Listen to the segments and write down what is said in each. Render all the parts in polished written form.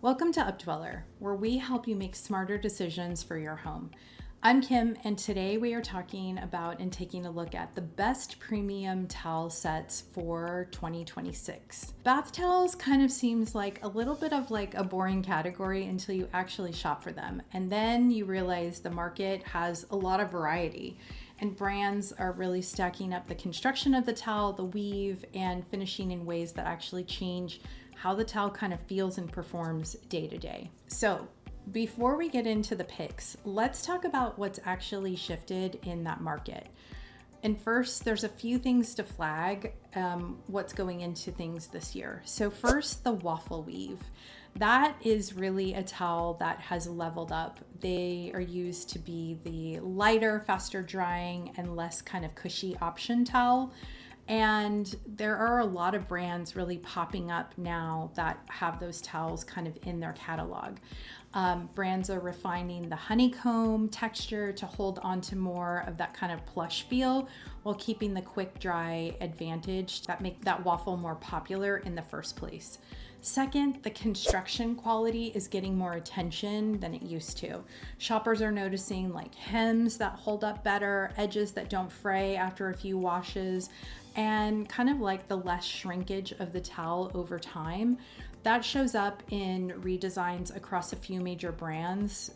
Welcome to Updweller, where we help you make smarter decisions for your home. I'm Kim, and today we are talking about and taking a look at the best premium towel sets for 2026. Bath towels kind of seems like a little bit of like a boring category until you actually shop for them. And then you realize the market has a lot of variety, and brands are really stacking up the construction of the towel, the weave, and finishing in ways that actually change how the towel kind of feels and performs day to day. So before we get into the picks, let's talk about what's actually shifted in that market. And first, there's a few things to flag what's going into things this year. So first, the waffle weave. That is really a towel that has leveled up. They are used to be the lighter, faster drying, and less kind of cushy option towel. And there are a lot of brands really popping up now that have those towels kind of in their catalog. Brands are refining the honeycomb texture to hold on to more of that kind of plush feel while keeping the quick dry advantage that make that waffle more popular in the first place. Second, the construction quality is getting more attention than it used to. Shoppers are noticing like hems that hold up better, edges that don't fray after a few washes, and kind of like the less shrinkage of the towel over time. That shows up in redesigns across a few major brands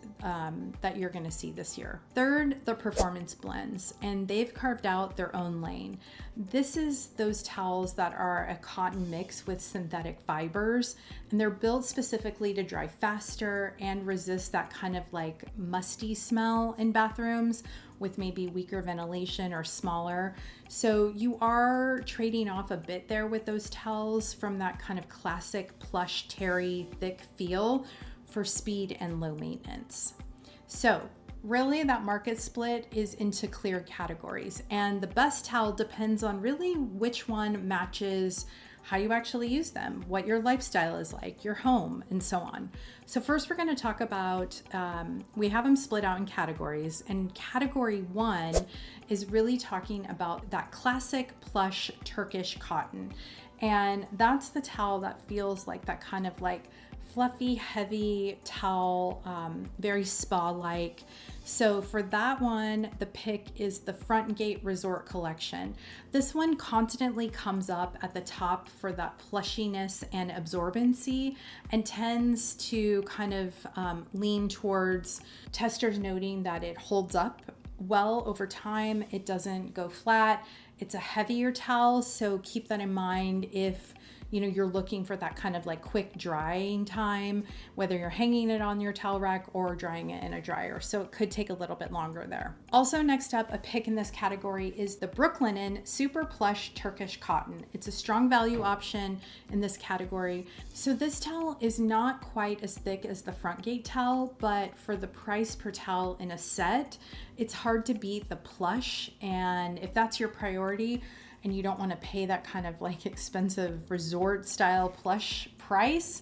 that you're going to see this year. Third, the performance blends, and they've carved out their own lane. This is those towels that are a cotton mix with synthetic fibers, and they're built specifically to dry faster and resist that kind of like musty smell in bathrooms with maybe weaker ventilation or smaller. So you are trading off a bit there with those towels from that kind of classic plush terry thick feel for speed and low maintenance. So really that market split is into clear categories, and the best towel depends on really which one matches how you actually use them, what your lifestyle is like, your home, and so on. So first we're going to talk about, we have them split out in categories, and category 1 is really talking about that classic plush Turkish cotton. And that's the towel that feels like that kind of like fluffy, heavy towel, very spa-like. So for that one, the pick is the Frontgate Resort Collection. This one constantly comes up at the top for that plushiness and absorbency, and tends to kind of lean towards testers noting that it holds up well over time. It doesn't go flat. It's a heavier towel, so keep that in mind if you're looking for that kind of like quick drying time, whether you're hanging it on your towel rack or drying it in a dryer. So it could take a little bit longer there. Also, next up, a pick in this category is the Brooklinen Super-Plush Turkish Cotton. It's a strong value option in this category. So this towel is not quite as thick as the Frontgate towel, but for the price per towel in a set, it's hard to beat the plush. And if that's your priority, and you don't want to pay that kind of like expensive resort style plush price,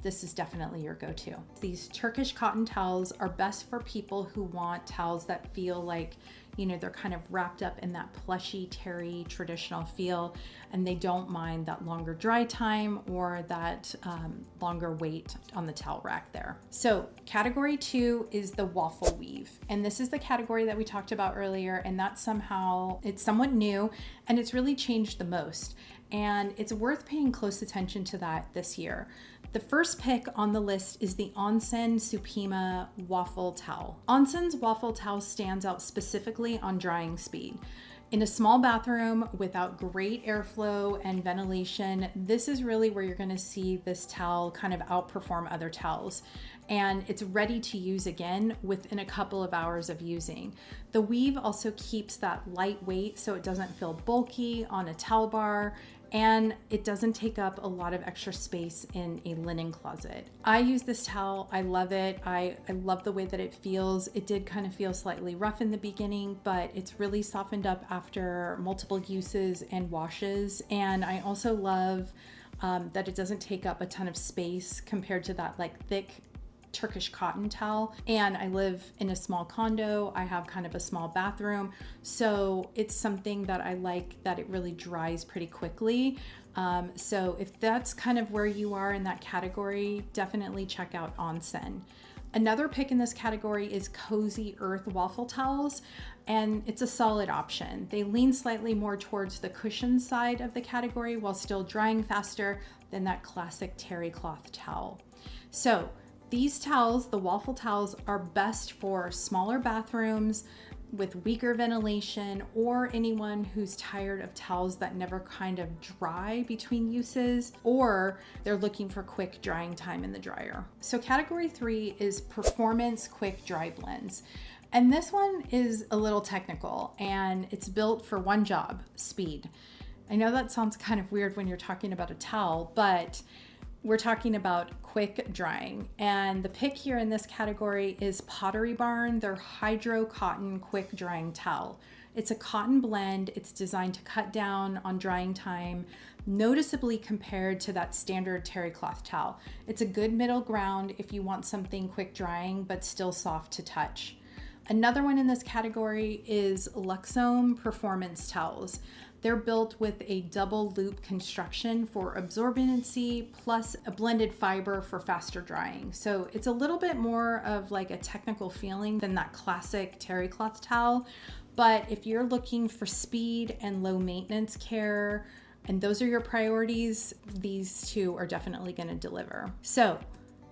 this is definitely your go-to. These Turkish cotton towels are best for people who want towels that feel like, they're kind of wrapped up in that plushy, terry, traditional feel, and they don't mind that longer dry time or that longer weight on the towel rack there. So category 2 is the waffle weave. And this is the category that we talked about earlier, and that's it's somewhat new, and it's really changed the most. And it's worth paying close attention to that this year. The first pick on the list is the Onsen Supima Waffle Towel. Onsen's waffle towel stands out specifically on drying speed. In a small bathroom without great airflow and ventilation, this is really where you're going to see this towel kind of outperform other towels. And it's ready to use again within a couple of hours of using. The weave also keeps that lightweight so it doesn't feel bulky on a towel bar, and it doesn't take up a lot of extra space in a linen closet. I use this towel. I love it. I love the way that it feels. It did kind of feel slightly rough in the beginning, but it's really softened up after multiple uses and washes. And I also love that it doesn't take up a ton of space compared to that like thick Turkish cotton towel. And I live in a small condo. I have kind of a small bathroom. So it's something that I like, that it really dries pretty quickly. So if that's kind of where you are in that category, definitely check out Onsen. Another pick in this category is Cozy Earth Waffle Towels, and it's a solid option. They lean slightly more towards the cushion side of the category while still drying faster than that classic terry cloth towel. So these towels, the waffle towels, are best for smaller bathrooms with weaker ventilation, or anyone who's tired of towels that never kind of dry between uses, or they're looking for quick drying time in the dryer. So category 3 is performance quick dry blends. And this one is a little technical, and it's built for one job: speed. I know that sounds kind of weird when you're talking about a towel, but we're talking about quick drying. And the pick here in this category is Pottery Barn, their HydroCotton quick drying towel. It's a cotton blend. It's designed to cut down on drying time noticeably compared to that standard terry cloth towel. It's a good middle ground if you want something quick drying but still soft to touch. Another one in this category is Luxome Performance Towels. They're built with a double loop construction for absorbency plus a blended fiber for faster drying. So it's a little bit more of like a technical feeling than that classic terry cloth towel. But if you're looking for speed and low maintenance care, and those are your priorities, these two are definitely going to deliver. So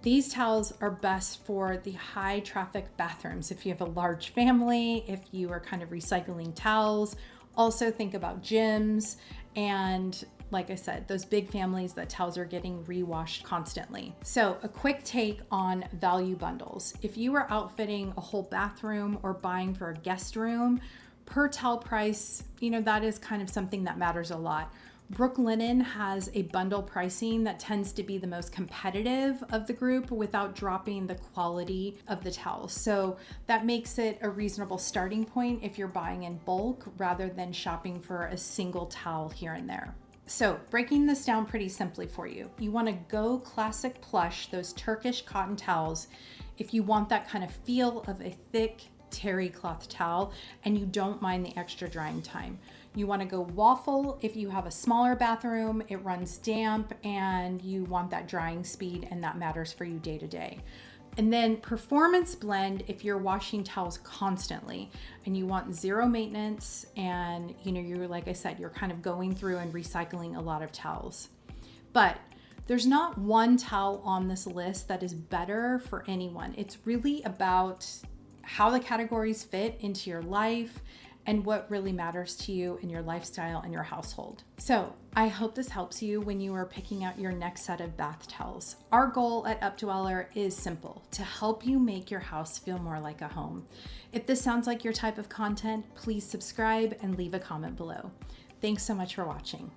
these towels are best for the high traffic bathrooms. If you have a large family, if you are kind of recycling towels. Also think about gyms and, like I said, those big families that towels are getting rewashed constantly. So a quick take on value bundles. If you are outfitting a whole bathroom or buying for a guest room, per towel price, that is kind of something that matters a lot. Brooklinen has a bundle pricing that tends to be the most competitive of the group without dropping the quality of the towel. So that makes it a reasonable starting point if you're buying in bulk rather than shopping for a single towel here and there. So breaking this down pretty simply for you, you want to go classic plush, those Turkish cotton towels, if you want that kind of feel of a thick terry cloth towel and you don't mind the extra drying time. You want to go waffle if you have a smaller bathroom, it runs damp, and you want that drying speed, and that matters for you day to day. And then performance blend if you're washing towels constantly and you want zero maintenance, and you're, like I said, you're kind of going through and recycling a lot of towels. But there's not one towel on this list that is better for anyone. It's really about how the categories fit into your life and what really matters to you in your lifestyle and your household. So I hope this helps you when you are picking out your next set of bath towels. Our goal at Updweller is simple: to help you make your house feel more like a home. If this sounds like your type of content, please subscribe and leave a comment below. Thanks so much for watching.